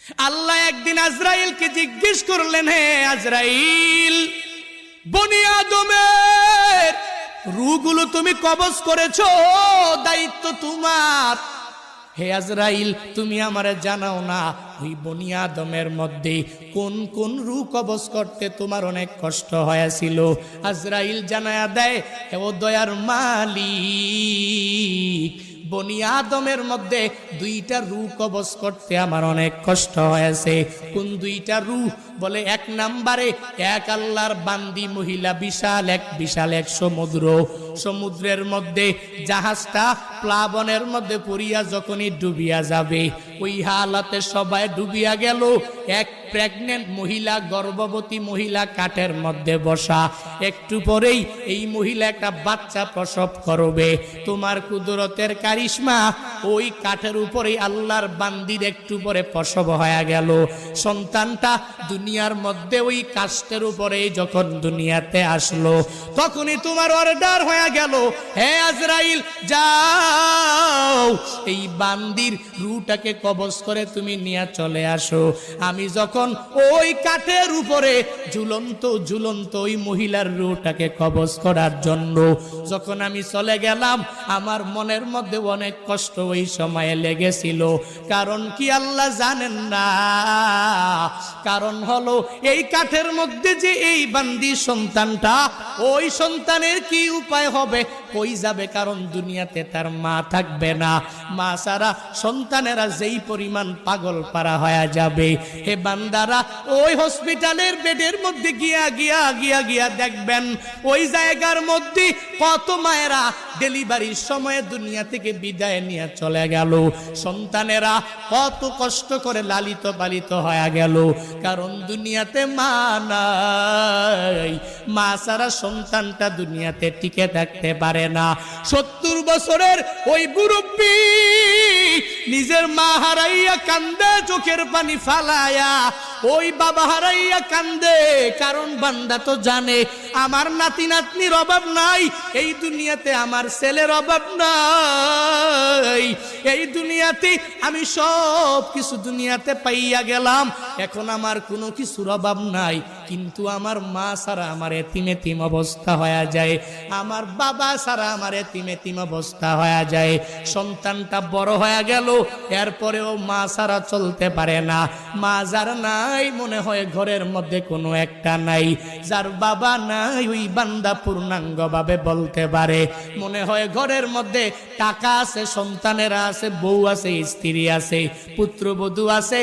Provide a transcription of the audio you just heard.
আল্লাহ একদিন আজরাইলকে জিজ্ঞেস করলেন, হে আজরাইল, বনি আদমের রূহগুলো তুমি কবজ করেছো, দায়িত্ব তোমার। হে আজরাইল, তুমি আমারে জানাও না ওই বনি আদমের মধ্যে কোন কোন রূহ কবজ করতে তোমার অনেক কষ্ট হয়েছিল। আজরাইল জানায়া দেয়, হে ও দয়ার মালিক, বনি আদমের মধ্যে দুইটা রূহ কবজ করতে আমার অনেক কষ্ট হয়েছে। কোন দুইটা রূহ? বলে এক নাম্বারে এক আল্লাহর বান্দি মহিলা, বিশাল এক সমুদ্রের মধ্যে জাহাজটা প্লাবনের মধ্যে পড়িয়া যখনই ডুবিয়া যাবে, ওই হালাতে সবাই ডুবিয়া গেল। এক প্রেগনেন্ট মহিলা, গর্ভবতী মহিলা কাঠের মধ্যে বসা, একটু পরেই এই মহিলা একটা বাচ্চা প্রসব করবে। তোমার কুদরতের কারিশমা, ওই কাঠের উপরে আল্লাহর বান্দির একটু পরে প্রসব হয়ে গেল। সন্তানটা দুনিয়ার মধ্যে ওই কাষ্টের উপরে যখন দুনিয়াতে আসলো, তখনই তোমার অর্ডার হয়ে গেল, হে আজরাইল, যাও এই বান্দির রূহটাকে কবজ করে তুমি নিয়ে চলে আসো। আমি যখন ওই কাঠের উপরে ঝুলন্ত ওই মহিলার রূহটাকে কবজ করার জন্য যখন আমি চলে গেলাম, আমার মনের মধ্যে অনেক কষ্ট ওই সময়ে লেগেছিল। কারণ কি আল্লাহ জানেন না? কারণ হলো এই কাঠের মধ্যে যে এই বান্দি সন্তানটা, ওই সন্তানের কি উপায় হবে, কই যাবে? কারণ দুনিয়াতে তার মা থাকবে না। মা ছাড়া সন্তানেরা যেই পরিমাণ পাগল পারা হয়ে যাবে, হে বান্দারা, ওই হসপিটালের বেডের মধ্যে গিয়া দেখবেন, ওই জায়গার মধ্যে কত মায়েরা ডেলিভারির সময় দুনিয়া থেকে বিদায় নিয়ে চলে গেল। সন্তানেরা কত কষ্ট করে লালিত পালিত হয়ে গেল, কারণ দুনিয়াতে মা নাই। মা ছাড়া সন্তানটা দুনিয়াতে টিকে থাকতে পারে না। 70 বছরের ওই মুরব্বী নিজের মা হারাইয়া কান্দে, চোখের পানি ফালায়া, ওই বাবা হারাইয়া কান্দে। কারণ বান্দা তো জানে আমার নাতি নাতনির অভাব নাই, এই দুনিয়াতে আমার ছেলের অভাব নাই, এই দুনিয়াতে আমি সব কিছু দুনিয়াতে পাইয়া গেলাম, এখন আমার কোনো কিছুর অভাব নাই। কিন্তু আমার মা ছাড়া আমার এতিম অবস্থা হয়ে যায়, আমার বাবা ছাড়া আমার এতিম অবস্থা হয়ে যায়। সন্তানটা বড় হয়ে গেল, এরপরেও মা ছাড়া চলতে পারে না। মা যার নাই, মনে হয় ঘরের মধ্যে কোনো একটা নাই। যার বাবা নাই, ওই বান্দা পূর্ণাঙ্গ ভাবে বলতে পারে, মনে হয় ঘরের মধ্যে টাকা আছে, সন্তানেরা আছে, বউ আছে, স্ত্রী আছে, পুত্রবধূ আছে।